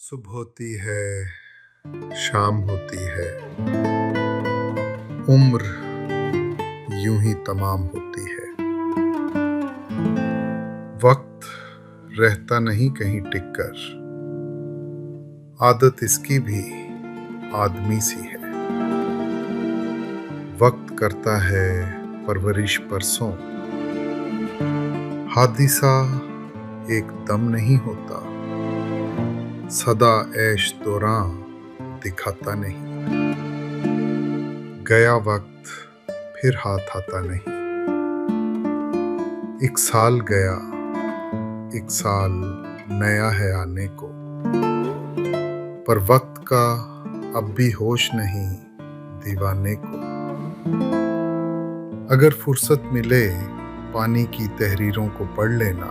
सुबह होती है, शाम होती है, उम्र यूं ही तमाम होती है। वक्त रहता नहीं कहीं टिककर, आदत इसकी भी आदमी सी है। वक्त करता है परवरिश परसों, हादिसा एक दम नहीं होता, सदा ऐश दौरान दिखाता नहीं। गया वक्त फिर हाथ आता नहीं। एक साल गया, एक साल नया है आने को, पर वक्त का अब भी होश नहीं दीवाने को। अगर फुर्सत मिले पानी की तहरीरों को पढ़ लेना,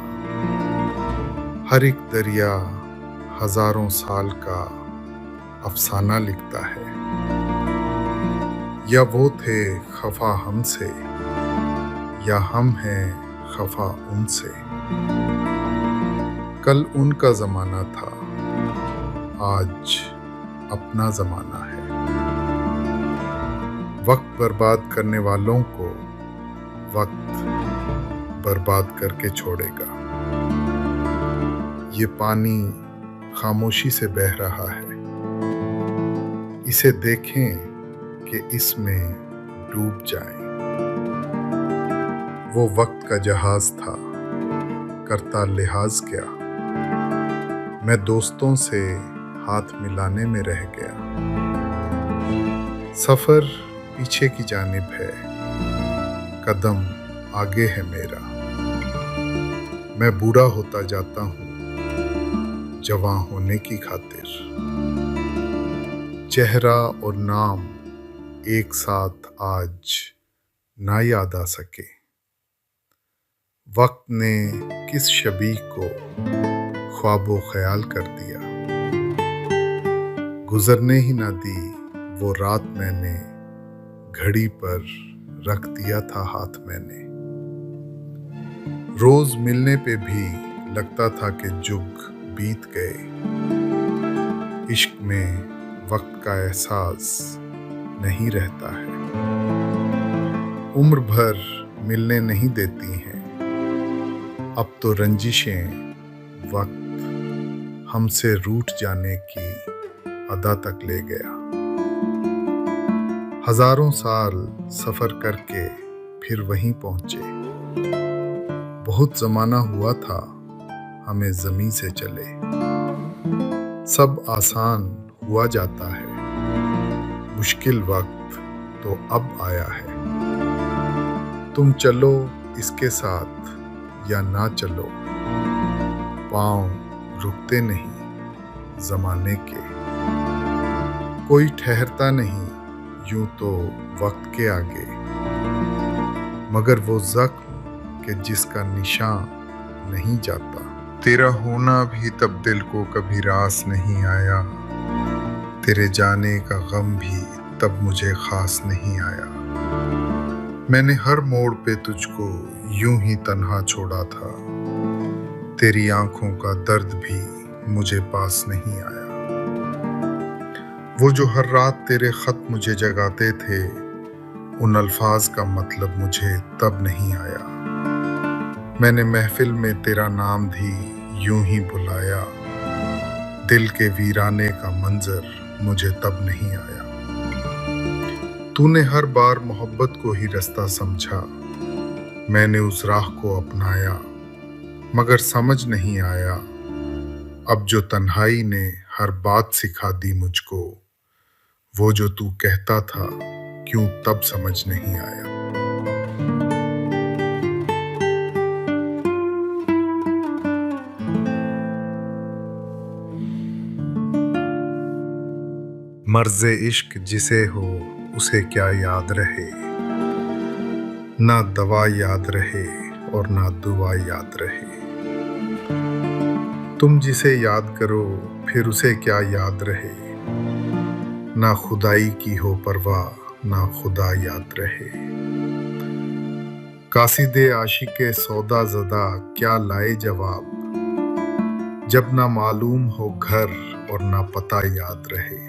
हर एक दरिया हजारों साल का अफसाना लिखता है। या वो थे खफा हमसे, या हम हैं खफा उनसे। कल उनका जमाना था, आज अपना जमाना है। वक्त बर्बाद करने वालों को वक्त बर्बाद करके छोड़ेगा। ये पानी खामोशी से बह रहा है, इसे देखें कि इसमें डूब जाएं। वो वक्त का जहाज था, करता लिहाज क्या, मैं दोस्तों से हाथ मिलाने में रह गया। सफर पीछे की जानिब है, कदम आगे है मेरा। मैं बूढ़ा होता जाता हूँ जवां होने की खातिर। चेहरा और नाम एक साथ आज ना याद आ सके। वक्त ने किस शबीह को ख्वाबो ख्याल कर दिया। गुजरने ही ना दी वो रात, मैंने घड़ी पर रख दिया था हाथ मैंने। रोज मिलने पे भी लगता था कि जुग बीत गए। इश्क में वक्त का एहसास नहीं रहता है। उम्र भर मिलने नहीं देती हैं, अब तो रंजिशें वक्त हमसे रूठ जाने की अदा तक ले गया। हजारों साल सफर करके फिर वहीं पहुंचे। बहुत जमाना हुआ था हमें जमीन से चले। सब आसान हुआ जाता है, मुश्किल वक्त तो अब आया है। तुम चलो इसके साथ या ना चलो, पाँव रुकते नहीं जमाने के। कोई ठहरता नहीं यूं तो वक्त के आगे, मगर वो जख्म के जिसका निशान नहीं जाता। तेरा होना भी तब दिल को कभी रास नहीं आया, तेरे जाने का गम भी तब मुझे खास नहीं आया। मैंने हर मोड़ पे तुझको यूं ही तन्हा छोड़ा था, तेरी आंखों का दर्द भी मुझे पास नहीं आया। वो जो हर रात तेरे खत मुझे जगाते थे, उन अल्फाज का मतलब मुझे तब नहीं आया। मैंने महफिल में तेरा नाम भी यूं ही बुलाया, दिल के वीराने का मंजर मुझे तब नहीं आया। तूने हर बार मोहब्बत को ही रास्ता समझा, मैंने उस राह को अपनाया, मगर समझ नहीं आया अब जो तन्हाई ने हर बात सिखा दी मुझको। वो जो तू कहता था क्यों तब समझ नहीं आया। मर्ज़े इश्क जिसे हो उसे क्या याद रहे, ना दवा याद रहे और ना दुआ याद रहे। तुम जिसे याद करो फिर उसे क्या याद रहे, ना खुदाई की हो परवाह ना खुदा याद रहे। कासिदे आशिके सौदा ज़दा क्या लाए जवाब, जब ना मालूम हो घर और ना पता याद रहे।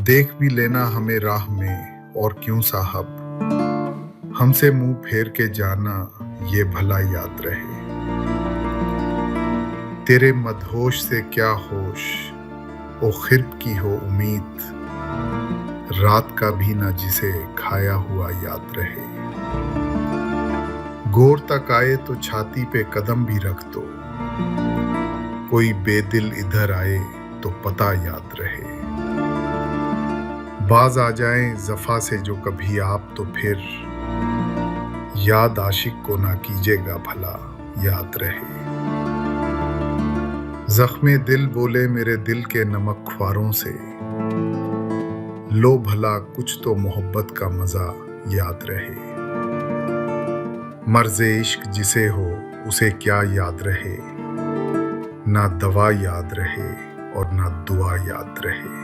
देख भी लेना हमें राह में और क्यों साहब, हमसे मुंह फेर के जाना ये भला याद रहे। तेरे मदहोश से क्या होश, ओ खिर्ब की हो उम्मीद, रात का भी ना जिसे खाया हुआ याद रहे। गोर तक आए तो छाती पे कदम भी रख दो, कोई बेदिल इधर आए तो पता याद रहे। बाज आ जाए जफा से जो कभी आप, तो फिर याद आशिक को ना कीजिएगा भला याद रहे। जख्मे दिल बोले मेरे दिल के नमक ख्वारों से, लो भला कुछ तो मोहब्बत का मजा याद रहे। मर्ज़ इश्क जिसे हो उसे क्या याद रहे, ना दवा याद रहे और ना दुआ याद रहे।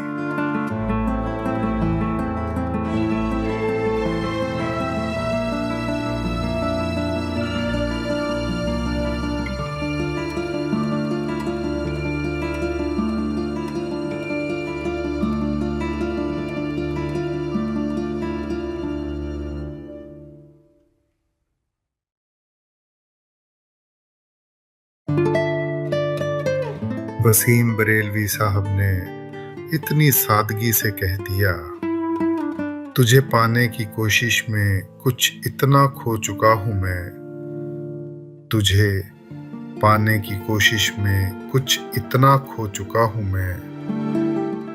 वसीम बरेलवी साहब ने इतनी सादगी से कह दिया, तुझे पाने की कोशिश में कुछ इतना खो चुका हूं मैं, तुझे पाने की कोशिश में कुछ इतना खो चुका हूं मैं,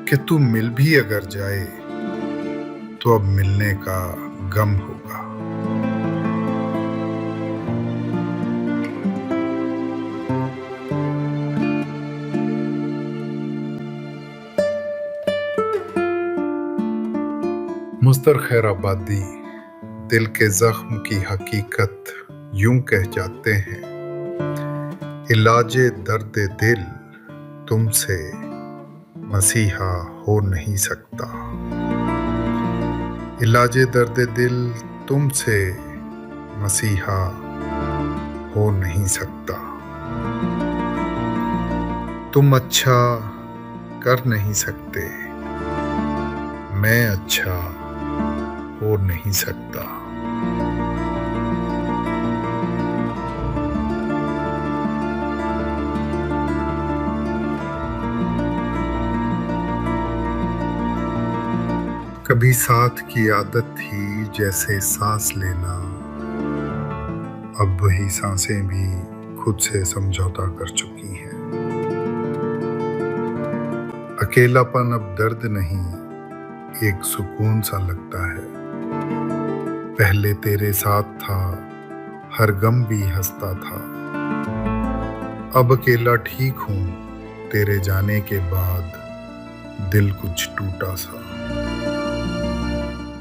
कि तू मिल भी अगर जाए तो अब मिलने का गम होगा। मुस्तर खैराबादी दिल के जख्म की हकीकत यूं कह जाते हैं, इलाजे दर्द दिल तुमसे मसीहा हो नहीं सकता। इलाजे दर्द दिल तुमसे मसीहा हो नहीं सकता। तुम अच्छा कर नहीं सकते, मैं अच्छा हो नहीं सकता। कभी साथ की आदत थी जैसे सांस लेना, अब वही सांसें भी खुद से समझौता कर चुकी हैं। अकेलापन अब दर्द नहीं, एक सुकून सा लगता है। पहले तेरे साथ था, हर गम भी हंसता था। अब अकेला ठीक हूं, तेरे जाने के बाद दिल कुछ टूटा सा।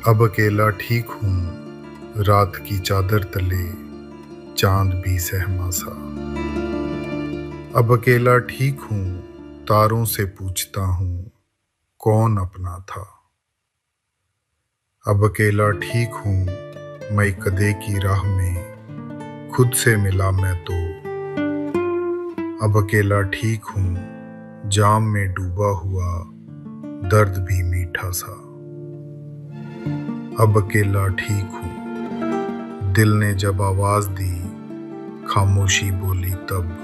अब अकेला ठीक हूं, रात की चादर तले चांद भी सहमा सा। अब अकेला ठीक हूं, तारों से पूछता हूं कौन अपना था। अब अकेला ठीक हूं, मैं कदे की राह में खुद से मिला मैं तो। अब अकेला ठीक हूं, जाम में डूबा हुआ दर्द भी मीठा सा। अब अकेला ठीक हूं, दिल ने जब आवाज दी खामोशी बोली तब।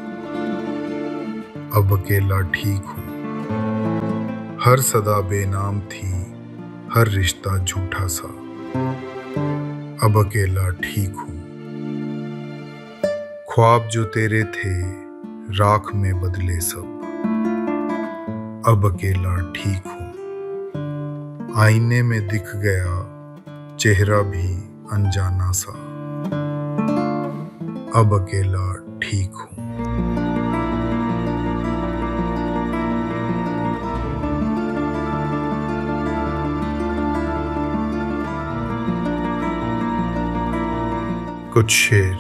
अब अकेला ठीक हूं, हर सदा बेनाम थी, हर रिश्ता झूठा सा। अब अकेला ठीक हूं, ख्वाब जो तेरे थे राख में बदले सब। अब अकेला ठीक हूं, आईने में दिख गया चेहरा भी अनजाना सा। अब अकेला ठीक हूं। कुछ शेर।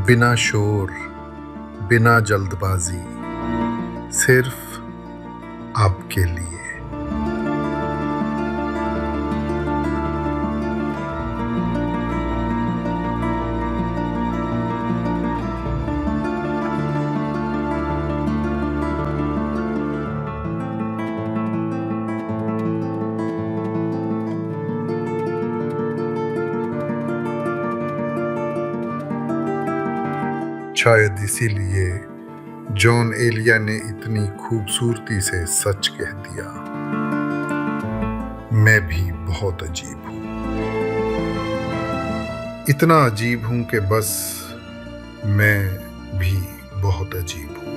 बिना शोर, बिना जल्दबाजी, सिर्फ आपके लिए। शायद इसीलिए जॉन एलिया ने इतनी खूबसूरती से सच कह दिया, मैं भी बहुत अजीब हूं। इतना अजीब हूं कि बस मैं भी बहुत अजीब हूं।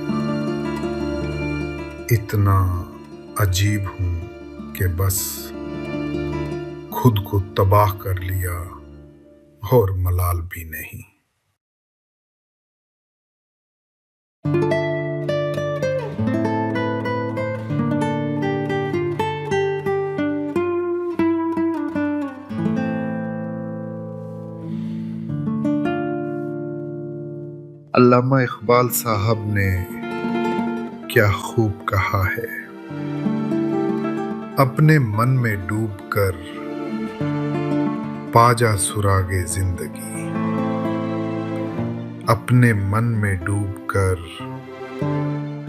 इतना अजीब हूं कि बस खुद को तबाह कर लिया और मलाल भी नहीं। अल्लामा इकबाल साहब ने क्या खूब कहा है, अपने मन में डूबकर पा जा सुरागे जिंदगी। अपने मन में डूबकर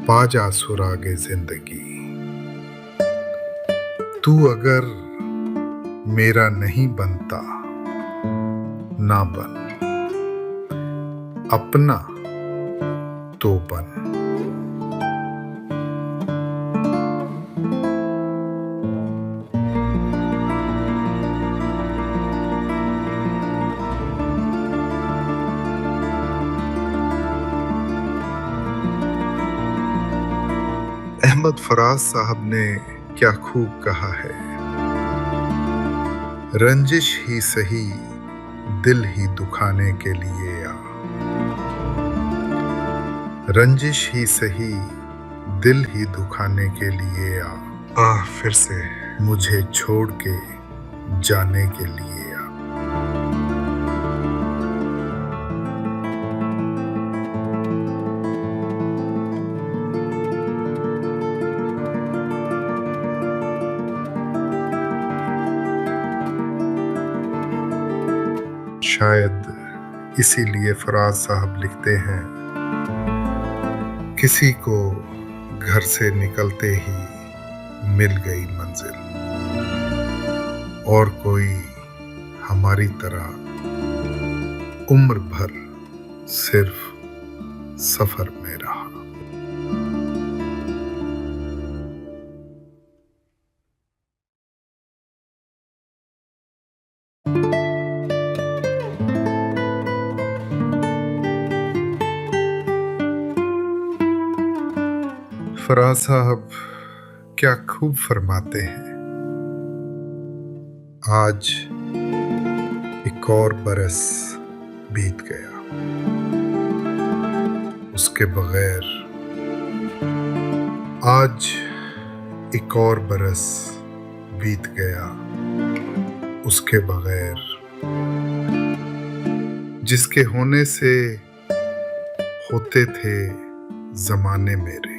पा जा सुरागे जिंदगी। तू अगर मेरा नहीं बनता ना बन, अपना तो बन। अहमद फराज साहब ने क्या खूब कहा है, रंजिश ही सही दिल ही दुखाने के लिए आ। रंजिश ही सही दिल ही दुखाने के लिए आ फिर से मुझे छोड़ के जाने के लिए आ। शायद इसीलिए फराज साहब लिखते हैं, किसी को घर से निकलते ही मिल गई मंजिल, और कोई हमारी तरह उम्र भर सिर्फ सफर में रहा। फराज साहब क्या खूब फरमाते हैं, आज एक और बरस बीत गया, उसके बगैर। आज एक और बरस बीत गया उसके बगैर, जिसके होने से होते थे जमाने मेरे।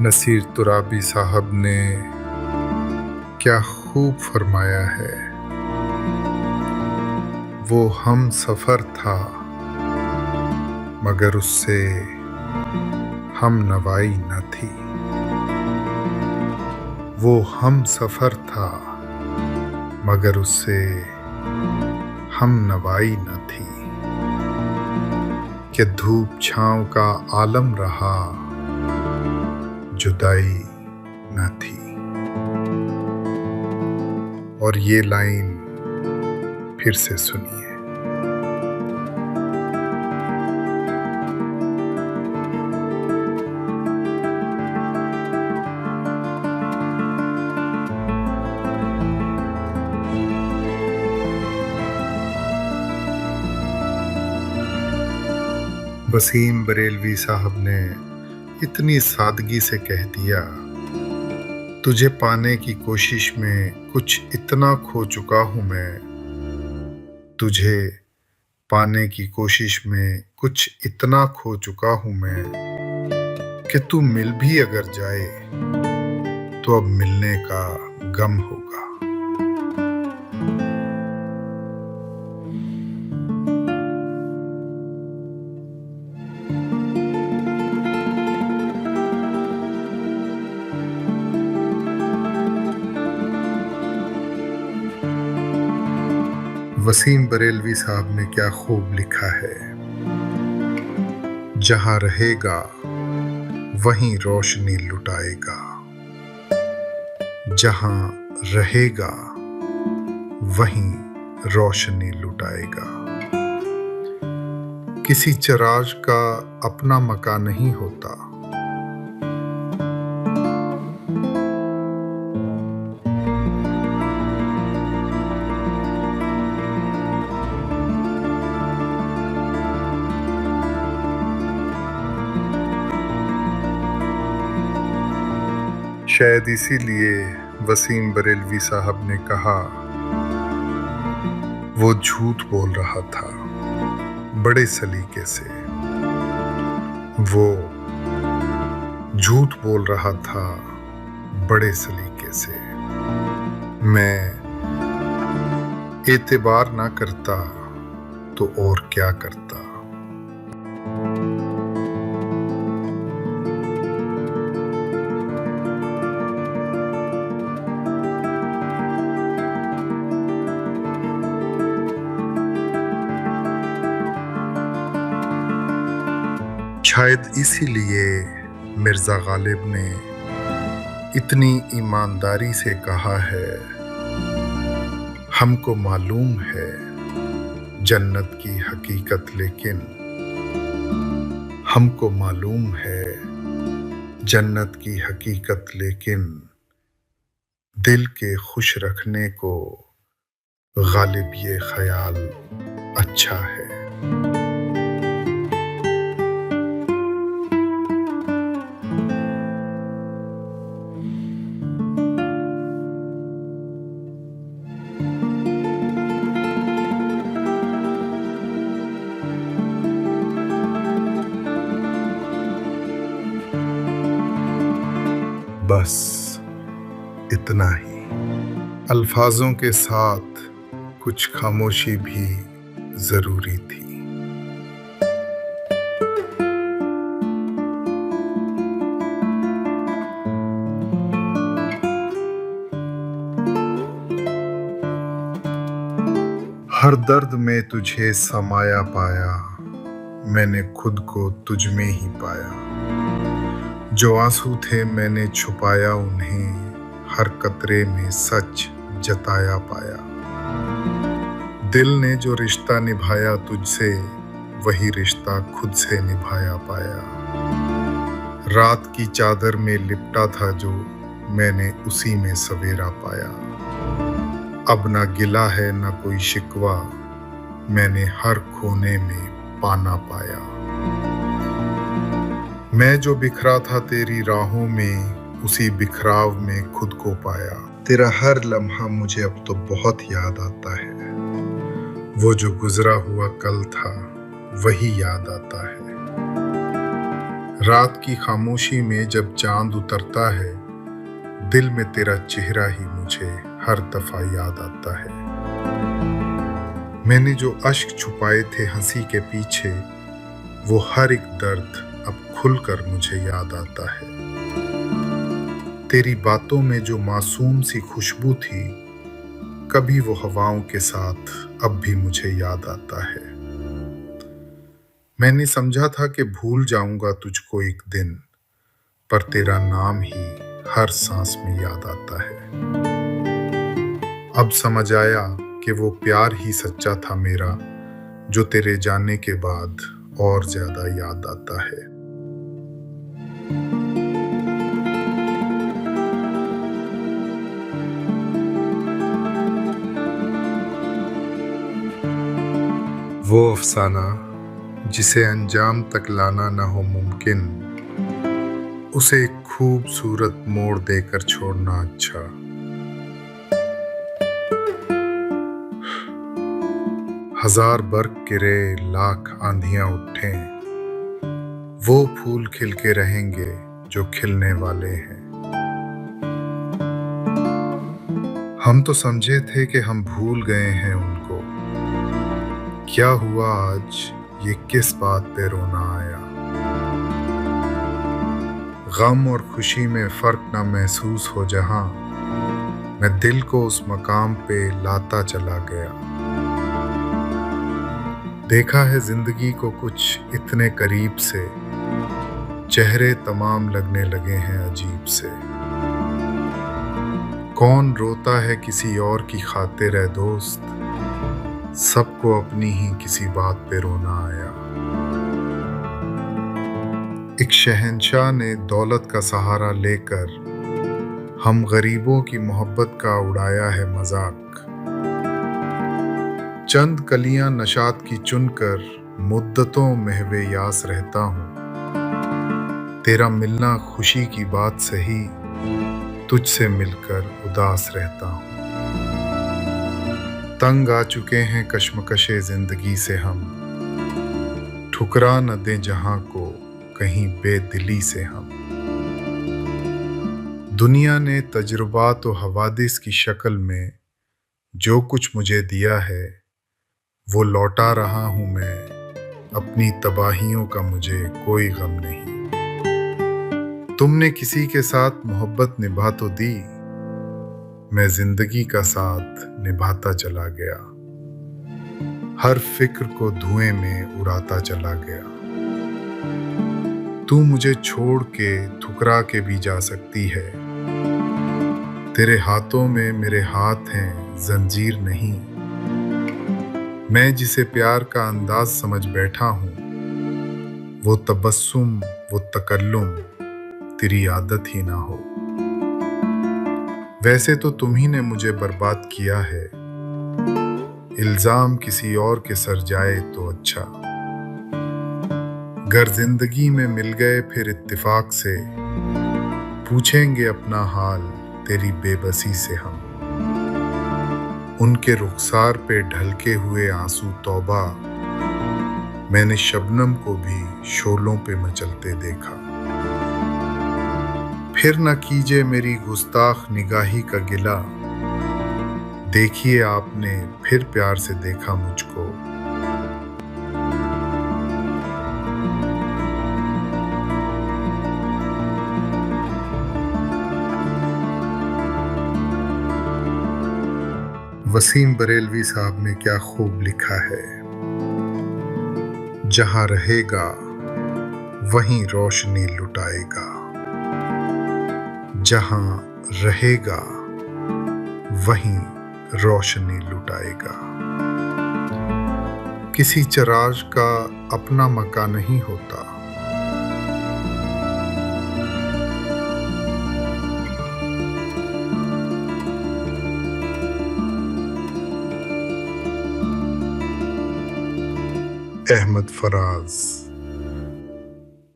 नसीर तुराबी साहब ने क्या खूब फरमाया है, वो हम सफर था मगर उससे हम नवाई न थी। वो हम सफर था मगर उससे हम नवाई न थी। कि धूप छांव का आलम रहा, जुदाई न थी। और ये लाइन फिर से सुनिए, वसीम बरेलवी साहब ने इतनी सादगी से कह दिया, तुझे पाने की कोशिश में कुछ इतना खो चुका हूं मैं। तुझे पाने की कोशिश में कुछ इतना खो चुका हूं मैं कि तू मिल भी अगर जाए तो अब मिलने का गम होगा। वसीम बरेलवी साहब ने क्या खूब लिखा है। जहां रहेगा वहीं रोशनी लुटाएगा, जहां रहेगा वहीं रोशनी लुटाएगा। किसी चिराग का अपना मकान नहीं होता, शायद इसीलिए वसीम बरेलवी साहब ने कहा वो झूठ बोल रहा था बड़े सलीके से। वो झूठ बोल रहा था बड़े सलीके से। मैं एतबार ना करता तो और क्या करता। शायद इसीलिए मिर्जा गालिब ने इतनी ईमानदारी से कहा है, हमको मालूम है जन्नत की हकीकत, लेकिन हमको मालूम है जन्नत की हकीकत, लेकिन दिल के खुश रखने को गालिब ये ख्याल अच्छा है। बस इतना ही। अल्फाजों के साथ कुछ खामोशी भी जरूरी थी। हर दर्द में तुझे समाया पाया, मैंने खुद को तुझ में ही पाया। जो आंसू थे मैंने छुपाया उन्हें, हर कतरे में सच जताया पाया। दिल ने जो रिश्ता निभाया तुझसे, वही रिश्ता खुद से निभाया पाया। रात की चादर में लिपटा था जो, मैंने उसी में सवेरा पाया। अब ना गिला है ना कोई शिकवा, मैंने हर खोने में पाना पाया। मैं जो बिखरा था तेरी राहों में, उसी बिखराव में खुद को पाया। तेरा हर लम्हा मुझे अब तो बहुत याद आता है। वो जो गुजरा हुआ कल था वही याद आता है। रात की खामोशी में जब चांद उतरता है, दिल में तेरा चेहरा ही मुझे हर दफा याद आता है। मैंने जो अश्क छुपाए थे हंसी के पीछे, वो हर एक दर्द अब खुलकर मुझे याद आता है। तेरी बातों में जो मासूम सी खुशबू थी, कभी वो हवाओं के साथ अब भी मुझे याद आता है। मैंने समझा था कि भूल जाऊंगा तुझको एक दिन, पर तेरा नाम ही हर सांस में याद आता है। अब समझ आया कि वो प्यार ही सच्चा था मेरा, जो तेरे जाने के बाद और ज्यादा याद आता है। वो अफसाना जिसे अंजाम तक लाना न हो मुमकिन, उसे एक खूबसूरत मोड़ देकर छोड़ना अच्छा। हजार बर्फ गिरे लाख आंधियां उठें, वो फूल खिल के रहेंगे जो खिलने वाले हैं। हम तो समझे थे कि हम भूल गए हैं उनको, क्या हुआ आज ये किस बात पे रोना आया। गम और खुशी में फर्क ना महसूस हो जहां, मैं दिल को उस मकाम पे लाता चला गया। देखा है जिंदगी को कुछ इतने करीब से, चेहरे तमाम लगने लगे हैं अजीब से। कौन रोता है किसी और की खातिर है दोस्त, सबको अपनी ही किसी बात पे रोना आया। एक शहंशाह ने दौलत का सहारा लेकर हम गरीबों की मोहब्बत का उड़ाया है मजाक। चंद कलियां नशात की चुनकर मुद्दतों महवे यास रहता हूँ। तेरा मिलना खुशी की बात सही, तुझसे मिलकर उदास रहता हूँ। तंग आ चुके हैं कश्मकशे जिंदगी से हम, ठुकरा न दें जहां को कहीं बेदिली से हम। दुनिया ने तजुर्बात व हवादिस की शक्ल में जो कुछ मुझे दिया है, वो लौटा रहा हूं मैं। अपनी तबाहियों का मुझे कोई गम नहीं। तुमने किसी के साथ मोहब्बत निभा तो दी, मैं जिंदगी का साथ निभाता चला गया। हर फिक्र को धुएं में उड़ाता चला गया। तू मुझे छोड़ के ठुकरा के भी जा सकती है, तेरे हाथों में मेरे हाथ हैं जंजीर नहीं। मैं जिसे प्यार का अंदाज समझ बैठा हूं, वो तबस्सुम वो तकल्लुम तेरी आदत ही ना हो। वैसे तो तुम ही ने मुझे बर्बाद किया है, इल्जाम किसी और के सर जाए तो अच्छा। गर जिंदगी में मिल गए फिर इत्तेफाक से, पूछेंगे अपना हाल तेरी बेबसी से हम। उनके रुखसार पे ढलके हुए आंसू तौबा, मैंने शबनम को भी शोलों पे मचलते देखा। फिर न कीजिए मेरी गुस्ताख निगाही का गिला, देखिए आपने फिर प्यार से देखा मुझको। वसीम बरेलवी साहब ने क्या खूब लिखा है। जहां रहेगा वहीं रोशनी लुटाएगा, जहां रहेगा वहीं रोशनी लुटाएगा। किसी चिराग का अपना मकान नहीं होता, अहमद फराज।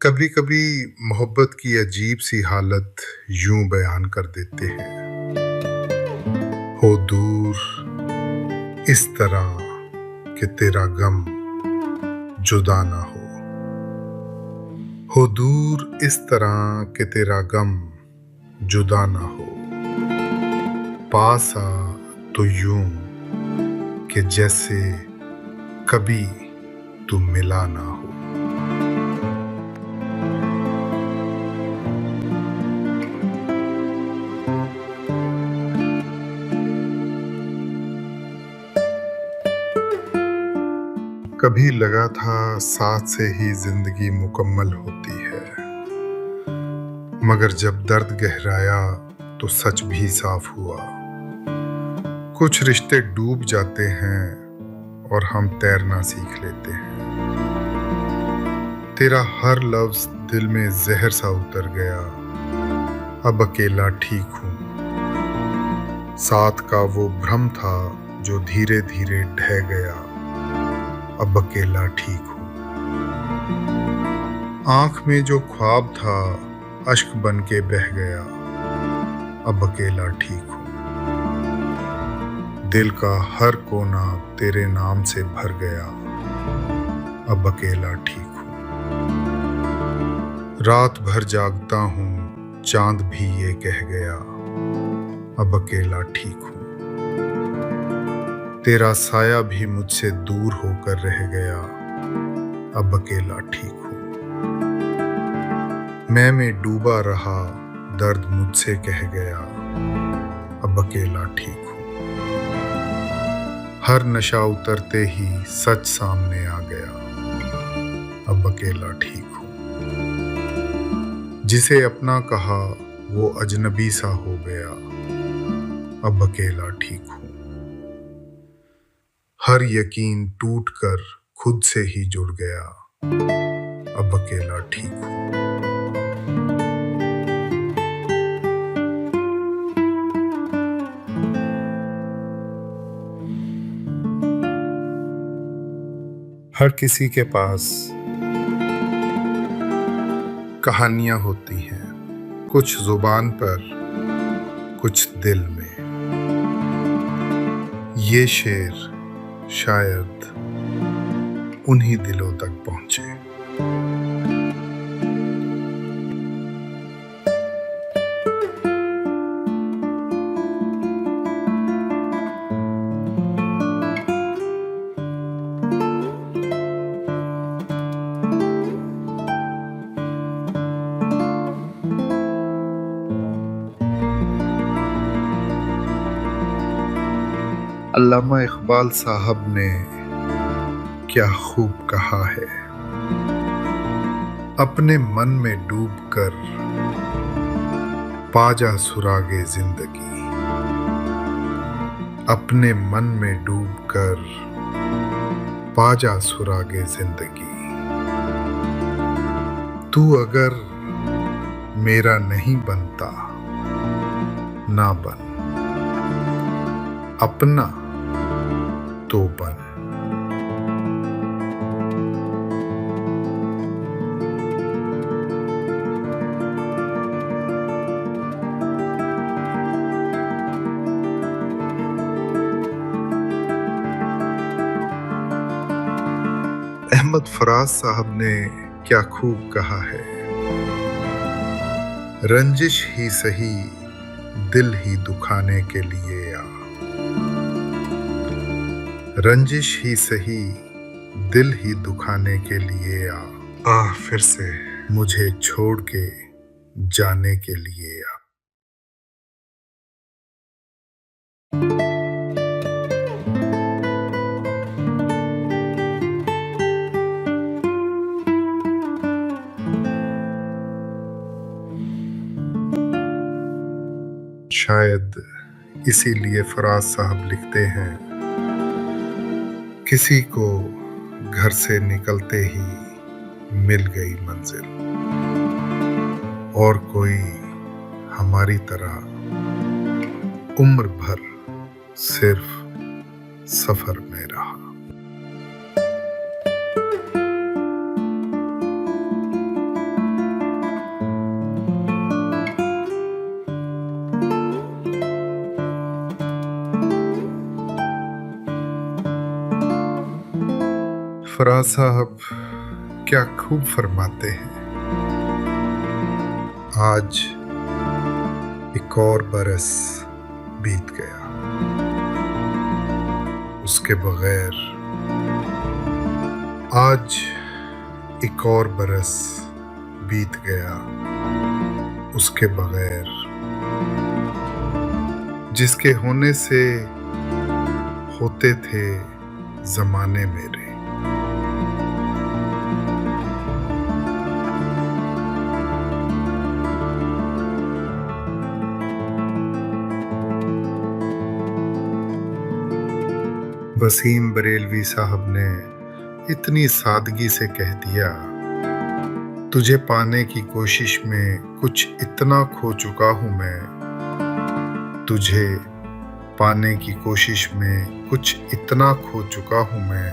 कभी कभी मोहब्बत की अजीब सी हालत यूं बयान कर देते हैं। हो दूर इस तरह कि तेरा गम जुदा ना हो दूर इस तरह कि तेरा गम जुदा ना हो। पास आ तो यूं कि जैसे कभी तू मिला ना हो। कभी लगा था साथ से ही जिंदगी मुकम्मल होती है, मगर जब दर्द गहराया तो सच भी साफ हुआ। कुछ रिश्ते डूब जाते हैं और हम तैरना सीख लेते हैं। तेरा हर लफ्ज दिल में जहर सा उतर गया, अब अकेला ठीक हूं। साथ का वो भ्रम था जो धीरे धीरे ढह गया, अब अकेला ठीक हूं। आंख में जो ख्वाब था अश्क बन के बह गया, अब अकेला ठीक हूं। दिल का हर कोना तेरे नाम से भर गया, अब अकेला ठीक हूं। रात भर जागता हूं, चांद भी ये कह गया, अब अकेला ठीक हूं। तेरा साया भी मुझसे दूर होकर रह गया, अब अकेला ठीक हूं। मैं में डूबा रहा, दर्द मुझसे कह गया, अब अकेला ठीक हूं। हर नशा उतरते ही सच सामने आ गया, अब अकेला ठीक हूँ। जिसे अपना कहा वो अजनबी सा हो गया, अब अकेला ठीक हूँ। हर यकीन टूट कर खुद से ही जुड़ गया, अब अकेला ठीक हूँ। हर किसी के पास कहानियां होती हैं, कुछ जुबान पर, कुछ दिल में। ये शेर शायद उन्हीं दिलों तक पहुंचे। अल्लामा इकबाल साहब ने क्या खूब कहा है, अपने मन में डूबकर पा जा सुरागे जिंदगी। अपने मन में डूबकर पा जा सुरागे जिंदगी। तू अगर मेरा नहीं बनता ना बन, अपना तो बन। अहमद फराज साहब ने क्या खूब कहा है, रंजिश ही सही दिल ही दुखाने के लिए आ। रंजिश ही सही दिल ही दुखाने के लिए आ फिर से मुझे छोड़ के जाने के लिए आ। शायद इसीलिए फराज साहब लिखते हैं, किसी को घर से निकलते ही मिल गई मंजिल, और कोई हमारी तरह उम्र भर सिर्फ सफर में रहा। फराज साहब क्या खूब फरमाते हैं, आज एक और बरस बीत गया, उसके बगैर। आज एक और बरस बीत गया उसके बगैर, जिसके होने से होते थे जमाने मेरे। वसीम बरेलवी साहब ने इतनी सादगी से कह दिया, तुझे पाने की कोशिश में कुछ इतना खो चुका हूं मैं। तुझे पाने की कोशिश में कुछ इतना खो चुका हूं मैं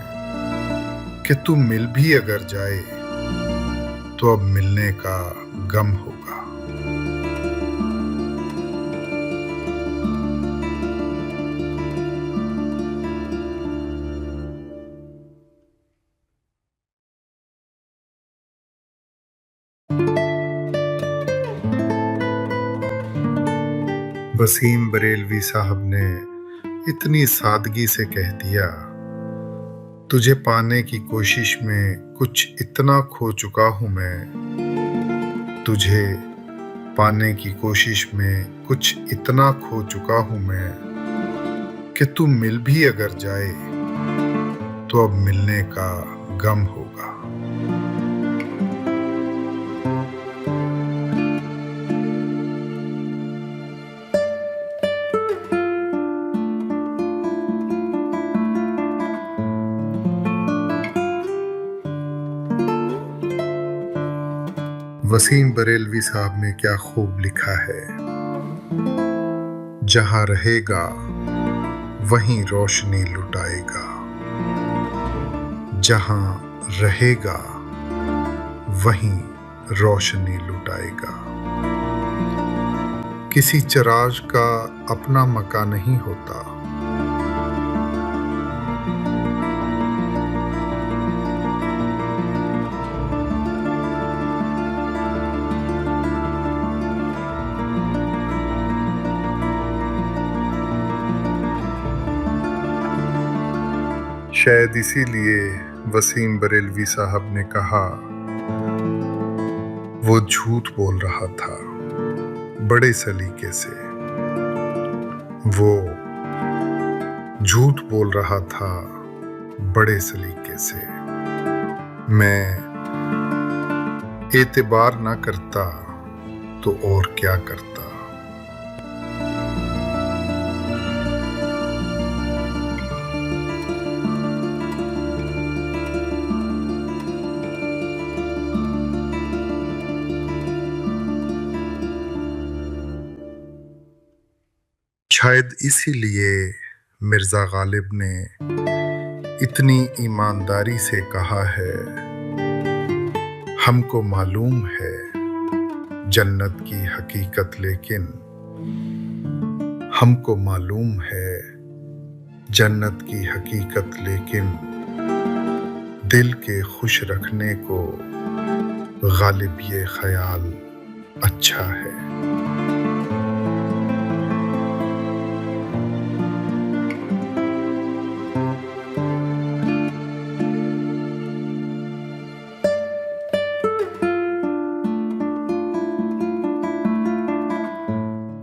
कि तू मिल भी अगर जाए तो अब मिलने का गम होगा। वसीम बरेलवी साहब ने इतनी सादगी से कह दिया, तुझे पाने की कोशिश में कुछ इतना खो चुका हूं मैं। तुझे पाने की कोशिश में कुछ इतना खो चुका हूं मैं कि तू मिल भी अगर जाए तो अब मिलने का गम होगा। वसीम बरेलवी साहब ने क्या खूब लिखा है। जहां रहेगा वहीं रोशनी लुटाएगा, जहां रहेगा वहीं रोशनी लुटाएगा। किसी चिराग का अपना मकान नहीं होता, शायद इसीलिए वसीम बरेलवी साहब ने कहा, वो झूठ बोल रहा था बड़े सलीके से। वो झूठ बोल रहा था बड़े सलीके से। मैं एतबार ना करता तो और क्या करता। शायद इसीलिए मिर्जा गालिब ने इतनी ईमानदारी से कहा है, हमको मालूम है जन्नत की हकीकत, लेकिन हमको मालूम है जन्नत की हकीकत, लेकिन दिल के खुश रखने को गालिब ये ख्याल अच्छा है।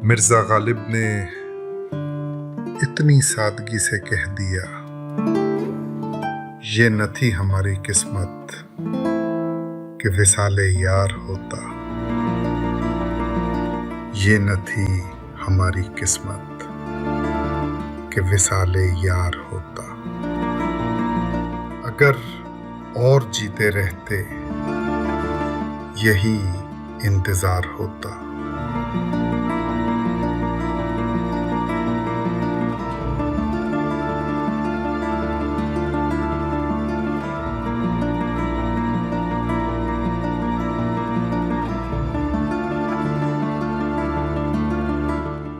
मिर्जा गालिब ने इतनी सादगी से कह दिया, ये न थी हमारी किस्मत कि विसाले यार होता। ये न थी हमारी किस्मत कि विसाले यार होता। अगर और जीते रहते यही इंतजार होता।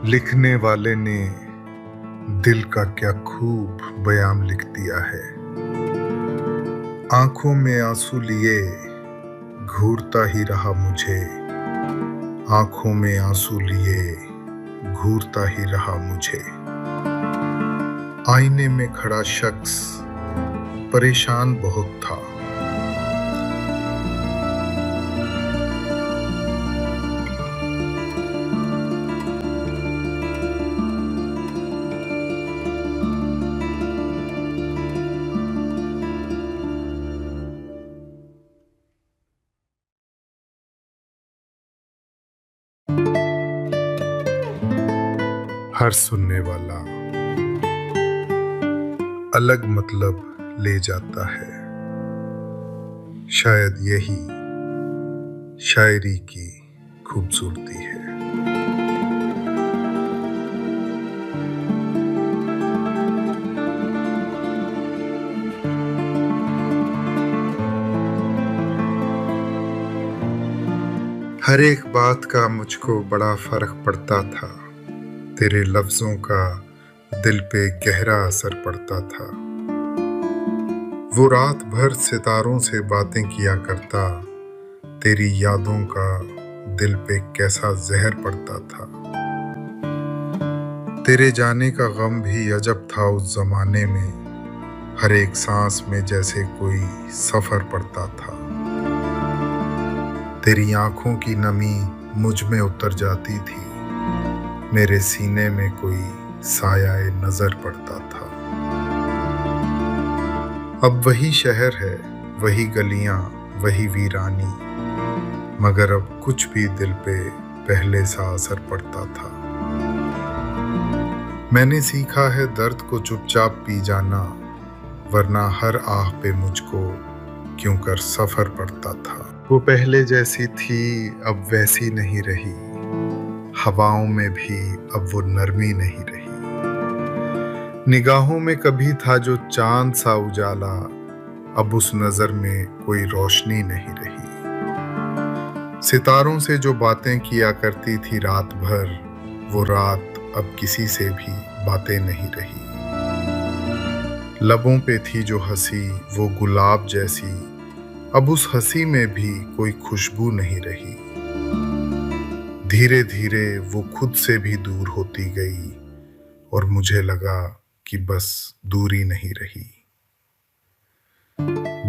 लिखने वाले ने दिल का क्या खूब बयान लिख दिया है। आंखों में आंसू लिए घूरता ही रहा मुझे, आंखों में आंसू लिए घूरता ही रहा मुझे। आईने में खड़ा शख्स परेशान बहुत था। हर सुनने वाला अलग मतलब ले जाता है। शायद यही शायरी की खूबसूरती है। हर एक बात का मुझको बड़ा फर्क पड़ता था। तेरे लफ्जों का दिल पे गहरा असर पड़ता था। वो रात भर सितारों से बातें किया करता, तेरी यादों का दिल पे कैसा जहर पड़ता था। तेरे जाने का गम भी अजब था उस जमाने में, हर एक सांस में जैसे कोई सफर पड़ता था। तेरी आंखों की नमी मुझ में उतर जाती थी, मेरे सीने में कोई साया नजर पड़ता था। अब वही शहर है, वही गलियां, वही वीरानी, मगर अब कुछ भी दिल पे पहले सा असर पड़ता था। मैंने सीखा है दर्द को चुपचाप पी जाना, वरना हर आह पे मुझको क्यों कर सफर पड़ता था। वो पहले जैसी थी अब वैसी नहीं रही, हवाओं में भी अब वो नरमी नहीं रही। निगाहों में कभी था जो चांद सा उजाला, अब उस नजर में कोई रोशनी नहीं रही। सितारों से जो बातें किया करती थी रात भर, वो रात अब किसी से भी बातें नहीं रही। लबों पे थी जो हंसी वो गुलाब जैसी, अब उस हंसी में भी कोई खुशबू नहीं रही। धीरे धीरे वो खुद से भी दूर होती गई, और मुझे लगा कि बस दूरी नहीं रही।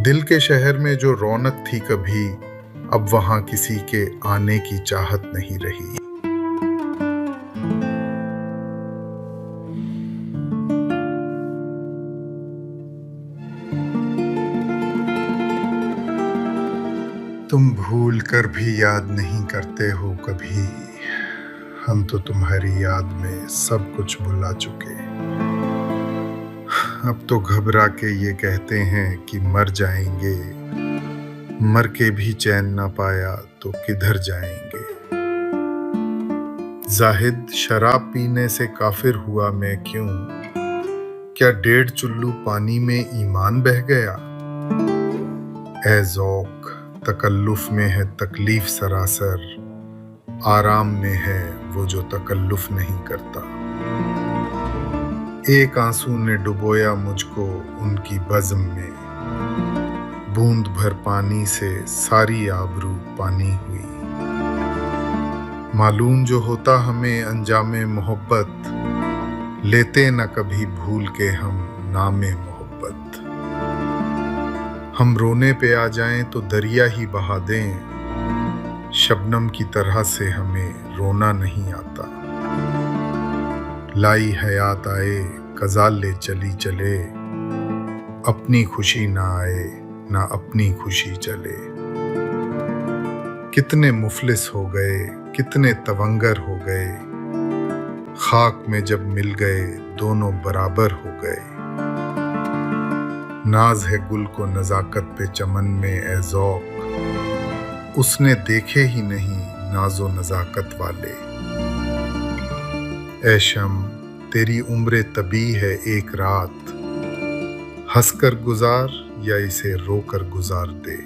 दिल के शहर में जो रौनक थी कभी, अब वहां किसी के आने की चाहत नहीं रही। तुम भूल कर भी याद नहीं करते हो कभी, हम तो तुम्हारी याद में सब कुछ भुला चुके। अब तो घबरा के ये कहते हैं कि मर जाएंगे, मर के भी चैन ना पाया तो किधर जाएंगे। जाहिद शराब पीने से काफिर हुआ मैं क्यों, क्या 1.5 चुल्लू पानी में ईमान बह गया। ए ज़ौक़ तकल्लुफ में है तकलीफ सरासर, आराम में है वो जो तकल्लुफ नहीं करता। एक आंसू ने डुबोया मुझको उनकी बज़्म में, बूंद भर पानी से सारी आबरू पानी हुई। मालूम जो होता हमें अंजामे मोहब्बत, लेते न कभी भूल के हम नामे मोहब्बत। हम रोने पे आ जाएं तो दरिया ही बहा दें, शबनम की तरह से हमें रोना नहीं आता। लाई हयात आए कज़ा ले चली चले, अपनी खुशी ना आए ना अपनी खुशी चले। कितने मुफलिस हो गए, कितने तवंगर हो गए, खाक में जब मिल गए दोनों बराबर हो गए। नाज है गुल को नजाकत पे चमन में ए ज़ौक़, उसने देखे ही नहीं नाजो नजाकत वाले। ए शम तेरी उम्र तबी है एक रात, हंसकर गुजार या इसे रोकर गुजार दे।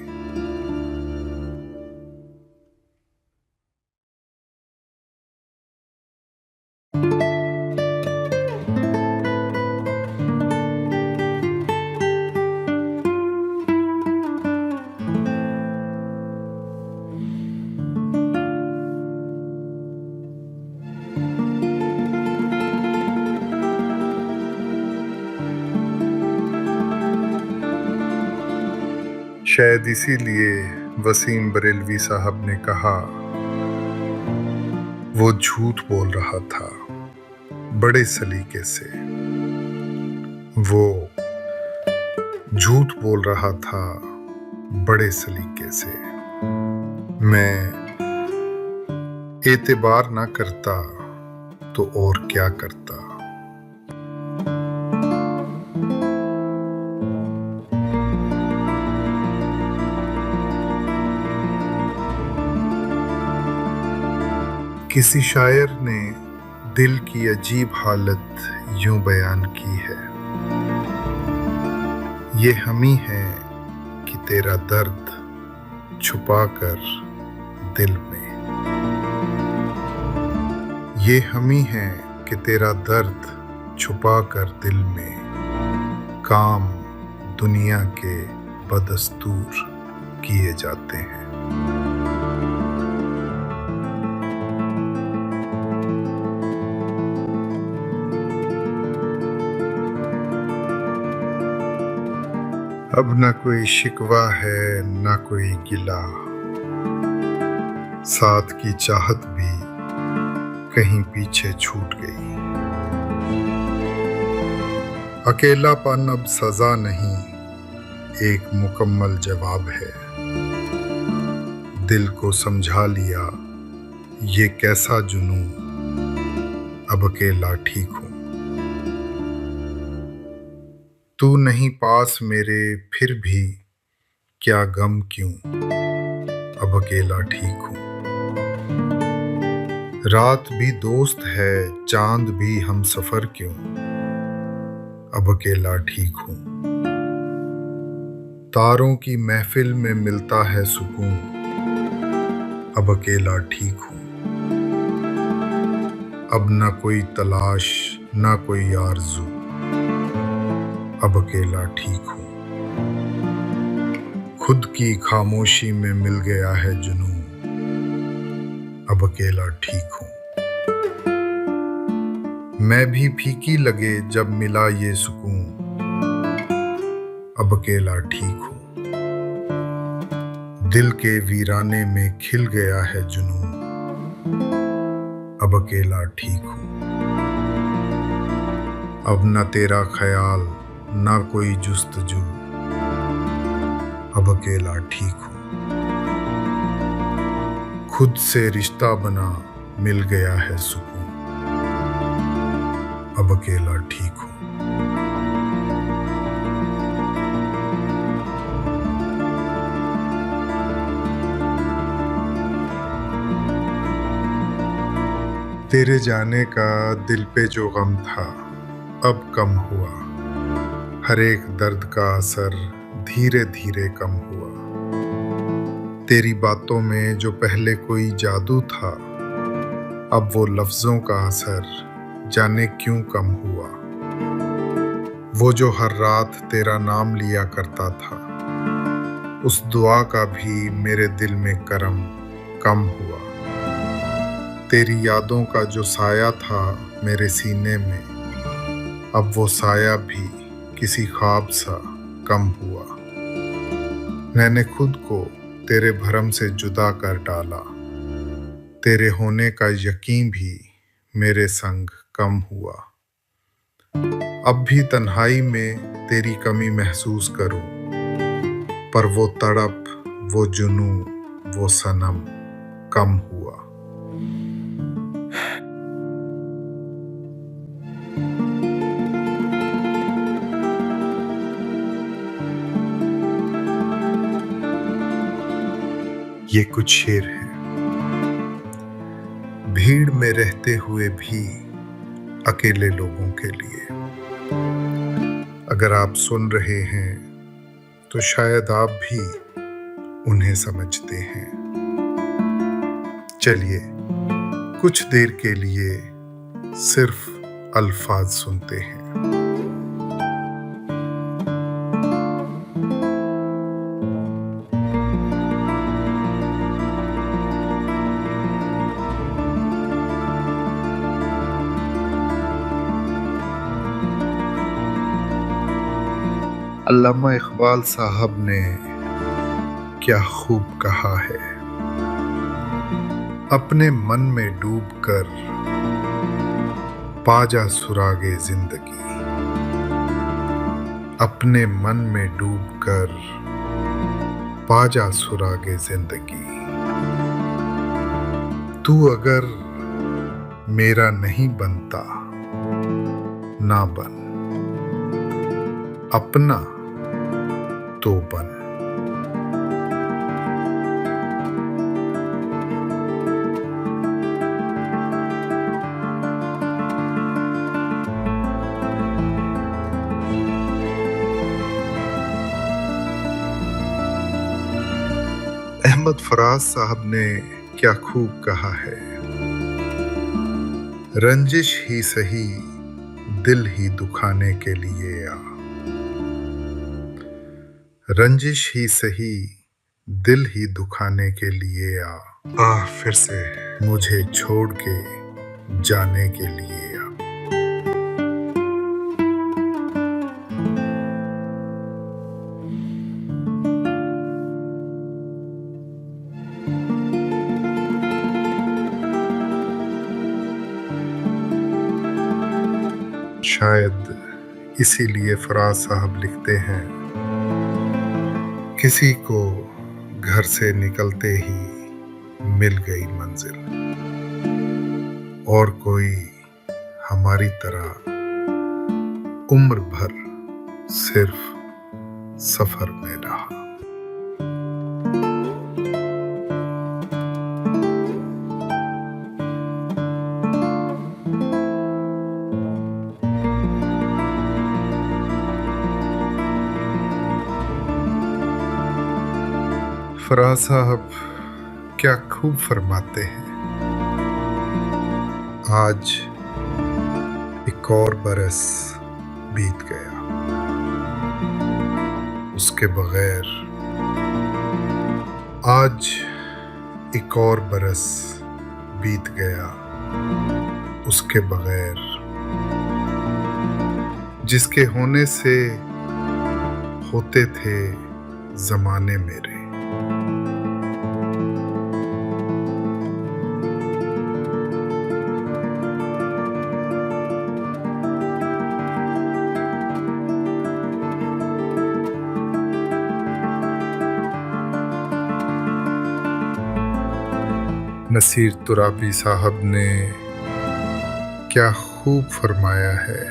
शायद इसीलिए वसीम बरेलवी साहब ने कहा, वो झूठ बोल रहा था बड़े सलीके से। वो झूठ बोल रहा था बड़े सलीके से। मैं एतबार ना करता तो और क्या करता। किसी शायर ने दिल की अजीब हालत यूं बयान की है, ये हम ही हैं कि तेरा दर्द छुपा कर दिल में। ये हम ही हैं कि तेरा दर्द छुपा कर दिल में, काम दुनिया के बदस्तूर किए जाते हैं। अब न कोई शिकवा है न कोई गिला, साथ की चाहत भी कहीं पीछे छूट गई। अकेलापन अब सजा नहीं, एक मुकम्मल जवाब है। दिल को समझा लिया, ये कैसा जुनून, अब अकेला ठीक हूँ। तू नहीं पास मेरे फिर भी क्या गम क्यों, अब अकेला ठीक हूँ। रात भी दोस्त है, चांद भी हम सफर क्यों, अब अकेला ठीक हूँ। तारों की महफिल में मिलता है सुकून, अब अकेला ठीक हूँ। अब न कोई तलाश न कोई आरज़ू, अब अकेला ठीक हूँ। खुद की खामोशी में मिल गया है जुनून, अब अकेला ठीक हूँ। मैं भी फीकी लगे जब मिला ये सुकून, अब अकेला ठीक हूँ। दिल के वीराने में खिल गया है जुनून, अब अकेला ठीक हूँ। अब न तेरा ख्याल न कोई जुस्तजू, अब अकेला ठीक हूँ। खुद से रिश्ता बना मिल गया है सुकून, अब अकेला ठीक हूँ। तेरे जाने का दिल पे जो गम था अब कम हुआ, हर एक दर्द का असर धीरे धीरे कम हुआ। तेरी बातों में जो पहले कोई जादू था, अब वो लफ्जों का असर जाने क्यों कम हुआ। वो जो हर रात तेरा नाम लिया करता था, उस दुआ का भी मेरे दिल में करम कम हुआ। तेरी यादों का जो साया था मेरे सीने में, अब वो साया भी किसी ख्वाब सा कम हुआ। मैंने खुद को तेरे भरम से जुदा कर डाला, तेरे होने का यकीन भी मेरे संग कम हुआ। अब भी तन्हाई में तेरी कमी महसूस करूं, पर वो तड़प, वो जुनूं, वो सनम कम हुआ। ये कुछ शेर है। भीड़ में रहते हुए भी अकेले लोगों के लिए, अगर आप सुन रहे हैं तो शायद आप भी उन्हें समझते हैं। चलिए कुछ देर के लिए सिर्फ अल्फाज सुनते हैं। अल्लामा इकबाल साहब ने क्या खूब कहा है, अपने मन में डूबकर पाजा सुरागे जिंदगी। अपने मन में डूबकर पाजा सुरागे जिंदगी। तू अगर मेरा नहीं बनता ना बन, अपना तो बन। अहमद फराज साहब ने क्या खूब कहा है, रंजिश ही सही दिल ही दुखाने के लिए आ। रंजिश ही सही दिल ही दुखाने के लिए आ फिर से मुझे छोड़ के जाने के लिए आ। शायद इसीलिए फराज साहब लिखते हैं, किसी को घर से निकलते ही मिल गई मंजिल, और कोई हमारी तरह उम्र भर सिर्फ सफर में रहा। फराज साहब क्या खूब फरमाते हैं, आज एक और बरस बीत गया, उसके बगैर। आज एक और बरस बीत गया उसके बगैर, जिसके होने से होते थे जमाने मेरे। नसीर तुराबी साहब ने क्या खूब फरमाया है,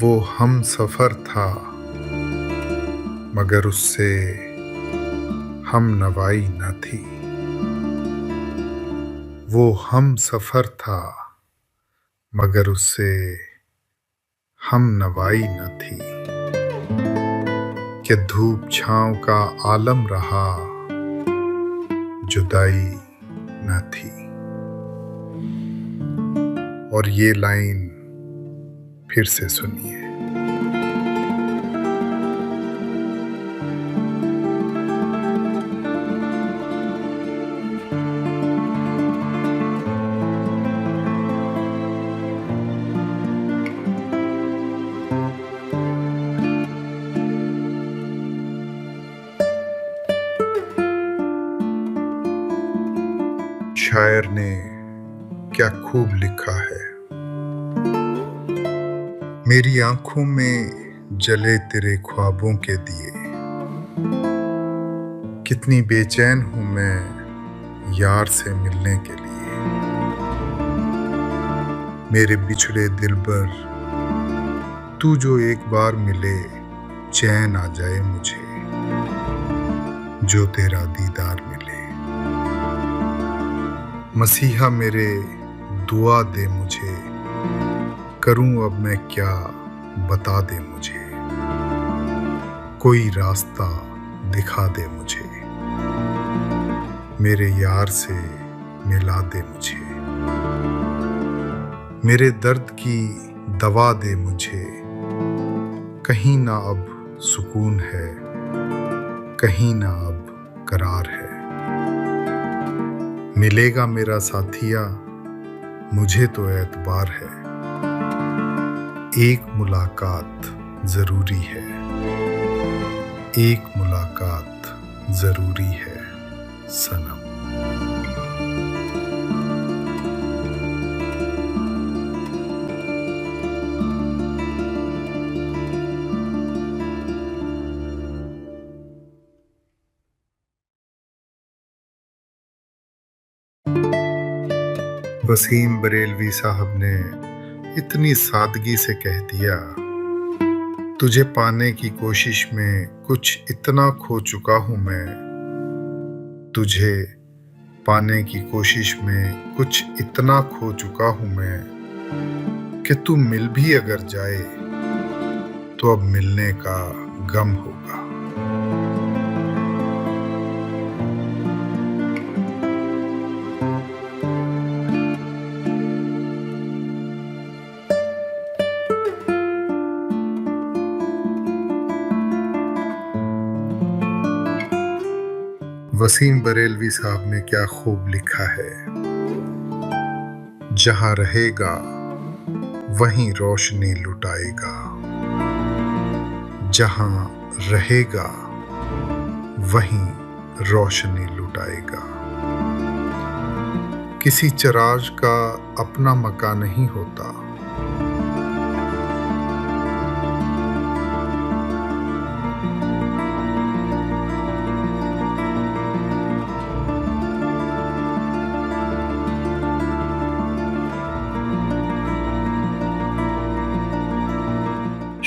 वो हम सफर था मगर उससे हम नवाई न थी। वो हम सफर था मगर उससे हम नवाई न थी, कि धूप छांव का आलम रहा, जुदाई न थी। और ये लाइन फिर से सुनिए। शायर ने क्या खूब लिखा है, मेरी आंखों में जले तेरे ख्वाबों के दिए, कितनी बेचैन हूं मैं यार से मिलने के लिए। मेरे बिछड़े दिलबर तू जो एक बार मिले, चैन आ जाए मुझे जो तेरा दीदार मिले। मसीहा मेरे दुआ दे मुझे, करूं अब मैं क्या बता दे मुझे, कोई रास्ता दिखा दे मुझे, मेरे यार से मिला दे मुझे, मेरे दर्द की दवा दे मुझे। कहीं ना अब सुकून है, कहीं ना अब करार है, मिलेगा मेरा साथिया मुझे तो एतबार है, एक मुलाकात जरूरी है, एक मुलाकात जरूरी है सनम। वसीम बरेलवी साहब ने इतनी सादगी से कह दिया, तुझे पाने की कोशिश में कुछ इतना खो चुका हूं मैं, तुझे पाने की कोशिश में कुछ इतना खो चुका हूं मैं, कि तू मिल भी अगर जाए तो अब मिलने का गम होगा। वसीम बरेलवी साहब ने क्या खूब लिखा है, जहां रहेगा वहीं रोशनी लुटाएगा, जहां रहेगा वहीं रोशनी लुटाएगा। किसी चिराग का अपना मकान नहीं होता,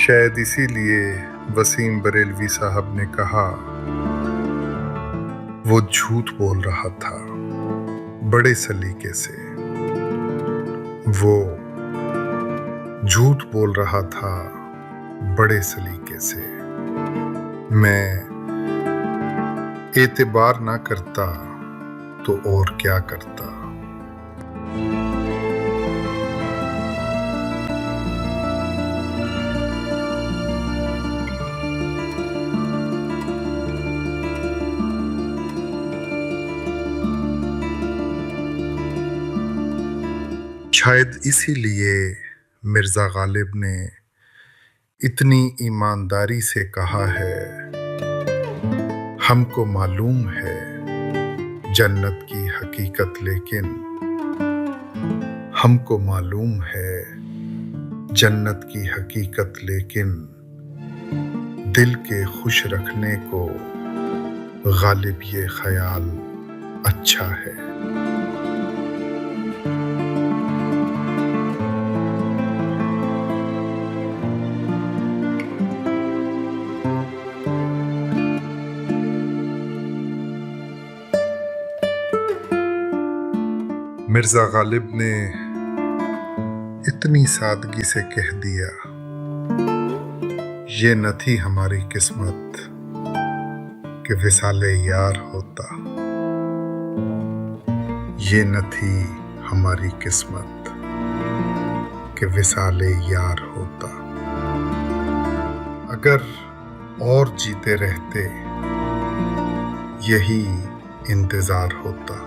शायद इसीलिए वसीम बरेलवी साहब ने कहा, वो झूठ बोल रहा था बड़े सलीके से। वो झूठ बोल रहा था बड़े सलीके से। मैं एतबार ना करता तो और क्या करता। शायद इसीलिए मिर्जा गालिब ने इतनी ईमानदारी से कहा है, हमको मालूम है जन्नत की हकीकत, लेकिन हमको मालूम है जन्नत की हकीकत, लेकिन दिल के खुश रखने को गालिब ये ख्याल अच्छा है। मिर्जा गालिब ने इतनी सादगी से कह दिया, ये न थी हमारी किस्मत कि विसाले यार होता। ये न थी हमारी किस्मत कि विसाले यार होता। अगर और जीते रहते यही इंतजार होता।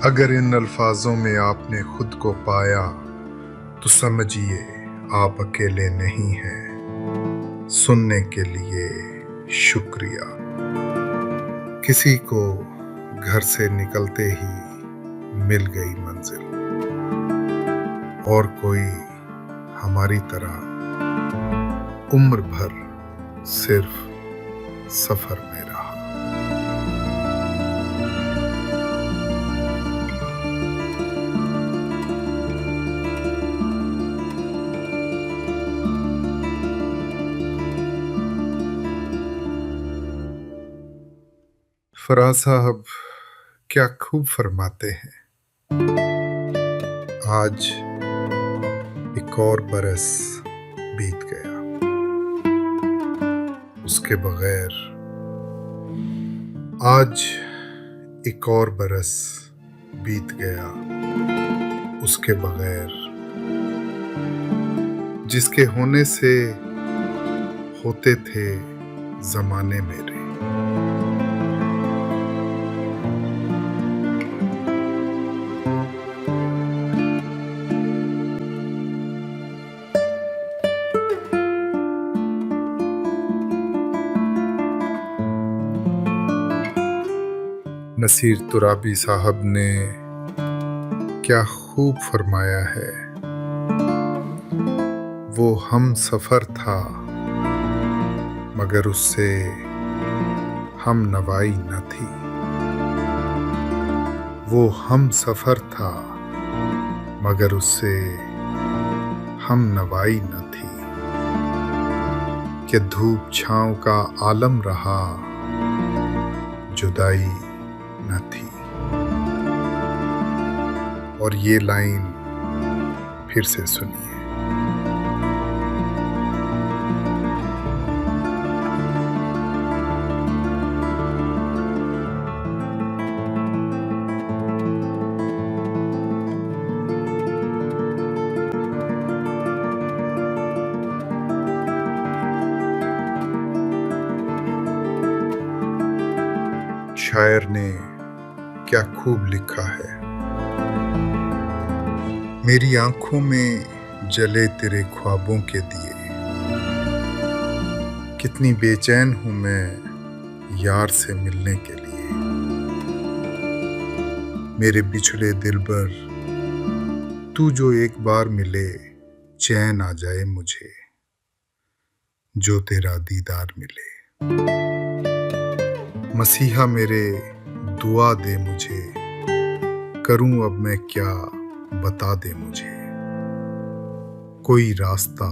अगर इन अल्फाजों में आपने खुद को पाया तो समझिए आप अकेले नहीं हैं। सुनने के लिए शुक्रिया। किसी को घर से निकलते ही मिल गई मंजिल, और कोई हमारी तरह उम्र भर सिर्फ सफर में रहा। फराज साहब क्या खूब फरमाते हैं, आज एक और बरस बीत गया, उसके बगैर। आज एक और बरस बीत गया उसके बगैर, जिसके होने से होते थे जमाने मेरे। नसीर तुराबी साहब ने क्या खूब फरमाया है, वो हम सफर था मगर उससे हम नवाई न थी। वो हम सफर था मगर उससे हम नवाई न थी। कि धूप छांव का आलम रहा, जुदाई न थी। और ये लाइन फिर से सुनिए। शायर ने क्या खूब लिखा है, मेरी आंखों में जले तेरे ख्वाबों के दिए। कितनी बेचैन हूं मैं यार से मिलने के लिए। मेरे बिछड़े दिलबर, तू जो एक बार मिले, चैन आ जाए मुझे, जो तेरा दीदार मिले। मसीहा मेरे, दुआ दे मुझे, करूं अब मैं क्या, बता दे मुझे, कोई रास्ता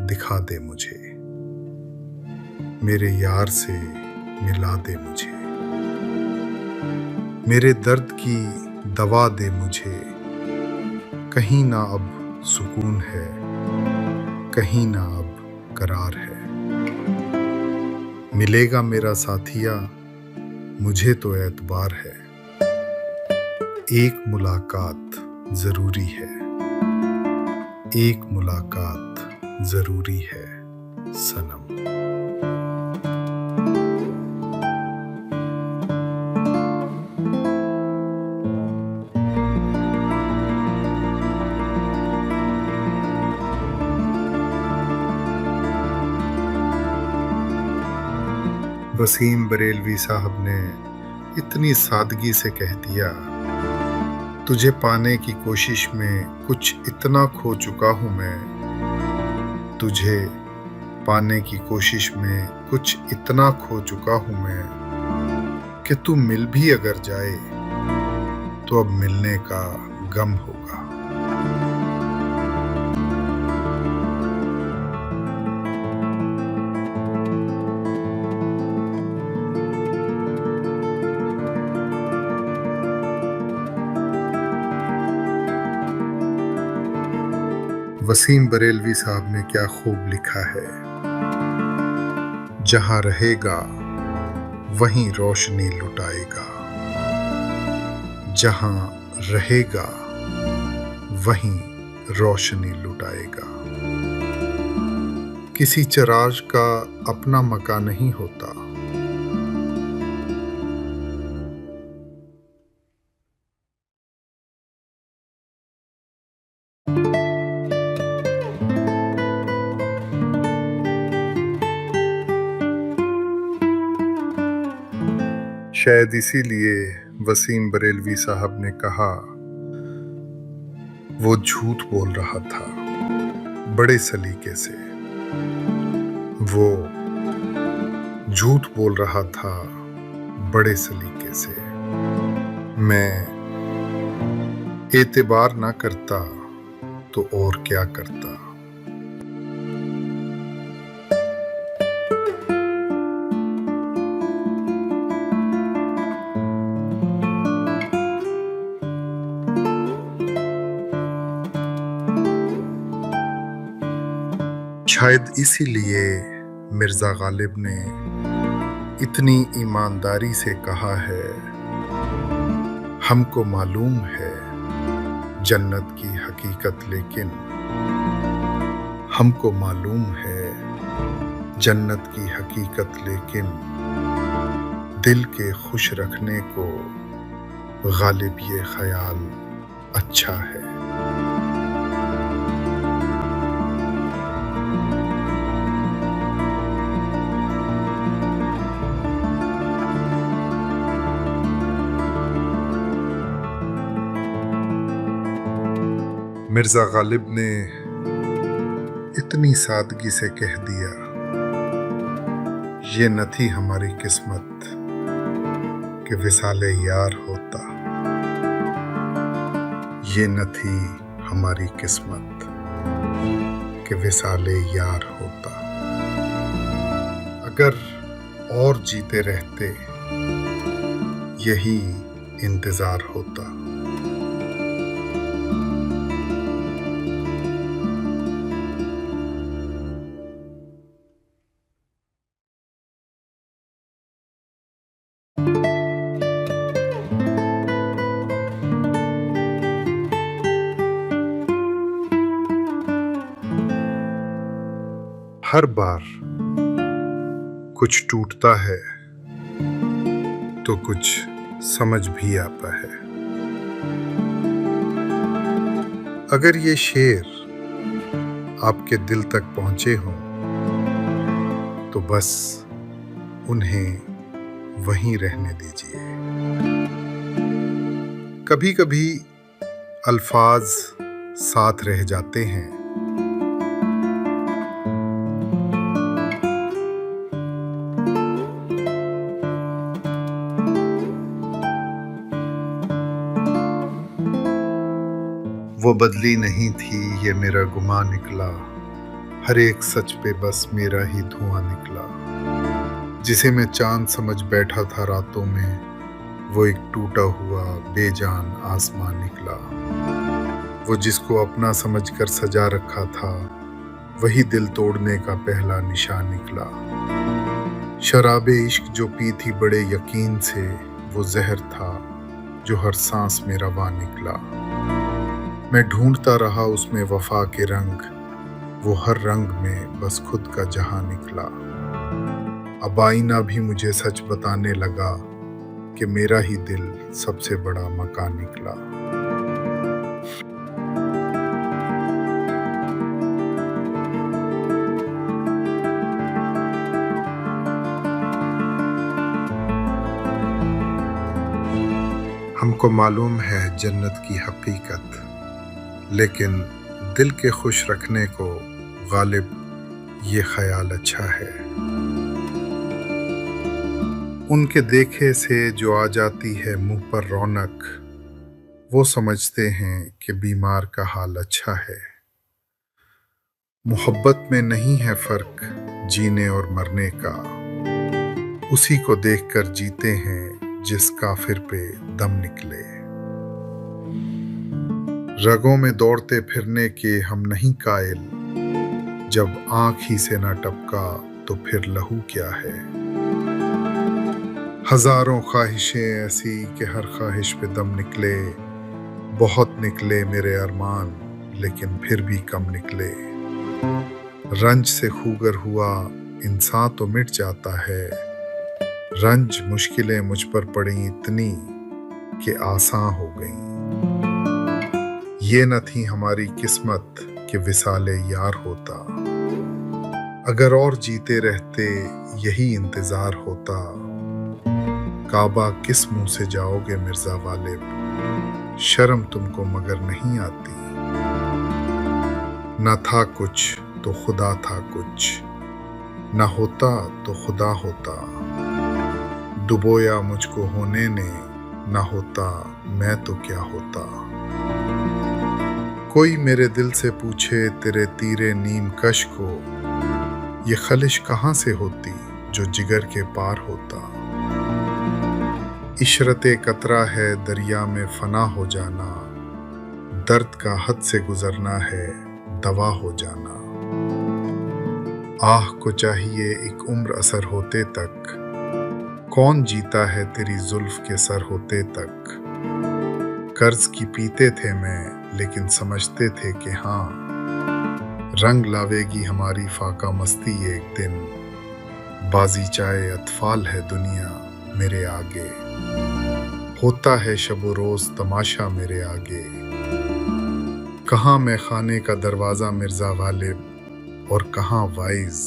दिखा दे मुझे, मेरे यार से मिला दे मुझे। मेरे दर्द की दवा दे मुझे, कहीं ना अब सुकून है, कहीं ना अब करार है। मिलेगा मेरा साथिया, मुझे तो एतबार है, एक मुलाकात जरूरी है, एक मुलाकात जरूरी है सनम। वसीम बरेलवी साहब ने इतनी सादगी से कह दिया, तुझे पाने की कोशिश में कुछ इतना खो चुका हूं मैं, तुझे पाने की कोशिश में कुछ इतना खो चुका हूं मैं, कि तू मिल भी अगर जाए तो अब मिलने का गम होगा। वसीम बरेलवी साहब ने क्या खूब लिखा है, जहां रहेगा वहीं रोशनी लुटाएगा, जहां रहेगा वहीं रोशनी लुटाएगा। किसी चिराग का अपना मकान नहीं होता, शायद इसीलिए वसीम बरेलवी साहब ने कहा, वो झूठ बोल रहा था बड़े सलीके से, वो झूठ बोल रहा था बड़े सलीके से। मैं एतबार ना करता तो और क्या करता। शायद इसीलिए मिर्जा गालिब ने इतनी ईमानदारी से कहा है, हमको मालूम है जन्नत की हकीकत, लेकिन हमको मालूम है जन्नत की हकीकत, लेकिन दिल के खुश रखने को गालिब ये ख्याल अच्छा है। मिर्जा गालिब ने इतनी सादगी से कह दिया, ये न थी हमारी किस्मत कि विसाले यार होता, ये न थी हमारी किस्मत कि विसाले यार होता। अगर और जीते रहते यही इंतजार होता। हर बार कुछ टूटता है तो कुछ समझ भी आता है। अगर ये शेर आपके दिल तक पहुंचे हों तो बस उन्हें वहीं रहने दीजिए। कभी कभी अल्फाज साथ रह जाते हैं, वो बदली नहीं थी ये मेरा गुमा निकला, हर एक सच पे बस मेरा ही धुआं निकला। जिसे मैं चांद समझ बैठा था रातों में, वो एक टूटा हुआ बेजान आसमां निकला। वो जिसको अपना समझकर सजा रखा था, वही दिल तोड़ने का पहला निशान निकला। शराबे इश्क जो पी थी बड़े यकीन से, वो जहर था जो हर सांस में रवा निकला। मैं ढूंढता रहा उसमें वफा के रंग, वो हर रंग में बस खुद का जहां निकला। अब आईना भी मुझे सच बताने लगा कि मेरा ही दिल सबसे बड़ा मकान निकला। हमको मालूम है जन्नत की हकीकत, लेकिन दिल के खुश रखने को गालिब ये ख्याल अच्छा है। उनके देखे से जो आ जाती है मुंह पर रौनक, वो समझते हैं कि बीमार का हाल अच्छा है। मोहब्बत में नहीं है फर्क जीने और मरने का, उसी को देखकर जीते हैं जिस काफिर पे दम निकले। रगों में दौड़ते फिरने के हम नहीं कायल, जब आंख ही से ना टपका तो फिर लहू क्या है। हजारों ख्वाहिशें ऐसी कि हर ख्वाहिश पे दम निकले, बहुत निकले मेरे अरमान लेकिन फिर भी कम निकले। रंज से खूगर हुआ इंसान तो मिट जाता है, रंज मुश्किलें मुझ पर पड़ी इतनी कि आसान हो गई। ये न थी हमारी किस्मत कि विसाले यार होता, अगर और जीते रहते यही इंतजार होता। काबा किस मुंह से जाओगे मिर्जा वालिब, शर्म तुमको मगर नहीं आती। न था कुछ तो खुदा था कुछ, न होता तो खुदा होता। डुबोया मुझको होने ने, न होता मैं तो क्या होता। कोई मेरे दिल से पूछे तेरे तीरे नीम कश को, ये खलिश कहाँ से होती जो जिगर के पार होता। इशरते कतरा है दरिया में फना हो जाना, दर्द का हद से गुजरना है दवा हो जाना। आह को चाहिए एक उम्र असर होते तक, कौन जीता है तेरी जुल्फ के सर होते तक। कर्ज की पीते थे मैं लेकिन समझते थे कि हाँ, रंग लावेगी हमारी फाका मस्ती एक दिन। बाजी चाहे अतफाल है दुनिया मेरे आगे, होता है शबो रोज तमाशा मेरे आगे। कहाँ मैं खाने का दरवाजा मिर्जा वालिब और कहाँ वाइज,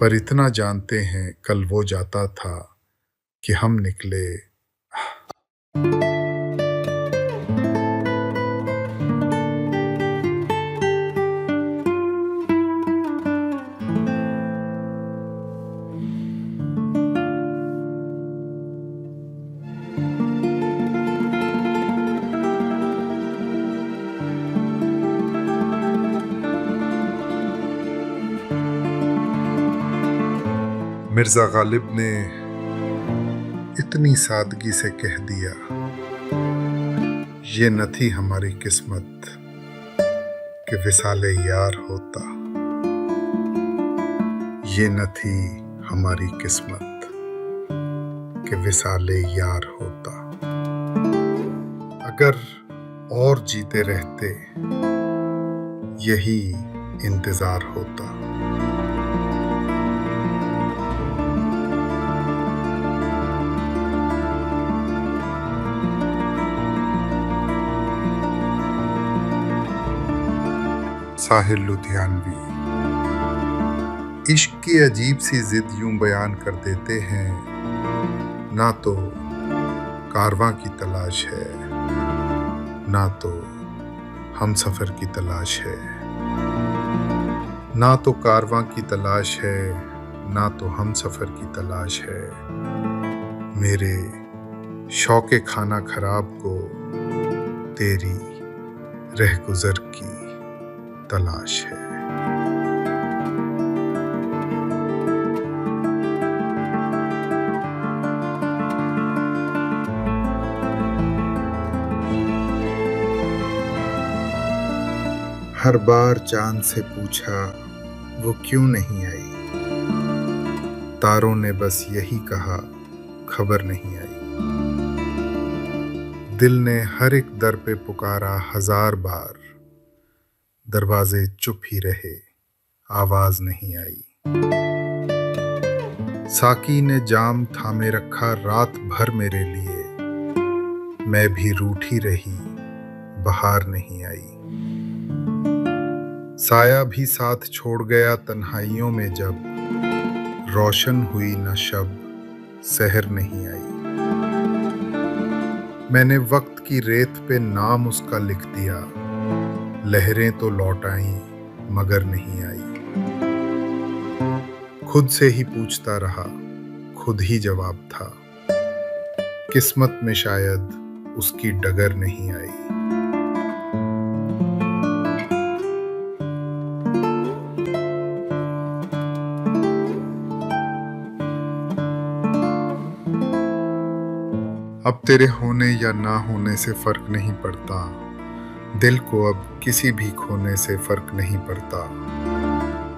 पर इतना जानते हैं कल वो जाता था कि हम निकले। मिर्जा गालिब ने इतनी सादगी से कह दिया, ये न थी हमारी किस्मत कि विसाले यार होता। ये न थी हमारी किस्मत कि विसाले यार होता। अगर और जीते रहते यही इंतजार होता। साहिर लुधियानवी। इश्क की अजीब सी जिद यूं बयान कर देते हैं, ना तो कारवां की तलाश है, ना तो हम सफर की तलाश है। ना तो कारवां की तलाश है, ना तो हम सफर की तलाश है। मेरे शौके खाना खराब को तेरी रहगुजर की तलाश है। हर बार चांद से पूछा वो क्यों नहीं आई, तारों ने बस यही कहा खबर नहीं आई। दिल ने हर एक दर पे पुकारा 1000 बार, दरवाजे चुप ही रहे, आवाज नहीं आई। साकी ने जाम थामे रखा रात भर मेरे लिए, मैं भी रूठी रही, बहार नहीं आई। साया भी साथ छोड़ गया तन्हाइयों में जब, रोशन हुई न शब, सहर नहीं आई। मैंने वक्त की रेत पे नाम उसका लिख दिया, लहरें तो लौट आईं मगर नहीं आई। खुद से ही पूछता रहा, खुद ही जवाब था, किस्मत में शायद उसकी डगर नहीं आई। अब तेरे होने या ना होने से फर्क नहीं पड़ता, दिल को अब किसी भी खोने से फर्क नहीं पड़ता।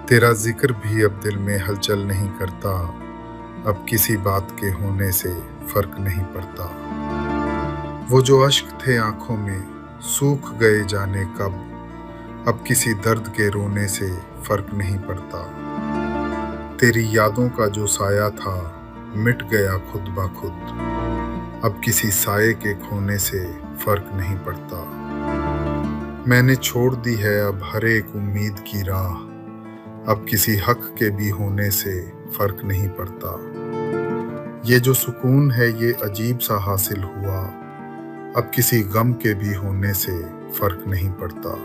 तेरा जिक्र भी अब दिल में हलचल नहीं करता, अब किसी बात के होने से फर्क नहीं पड़ता। वो जो अश्क थे आंखों में सूख गए जाने कब, अब किसी दर्द के रोने से फर्क नहीं पड़ता। तेरी यादों का जो साया था मिट गया खुद ब खुद, अब किसी साये के खोने से फर्क नहीं पड़ता। मैंने छोड़ दी है अब हर एक उम्मीद की राह, अब किसी हक के भी होने से फर्क नहीं पड़ता। ये जो सुकून है ये अजीब सा हासिल हुआ, अब किसी गम के भी होने से फर्क नहीं पड़ता।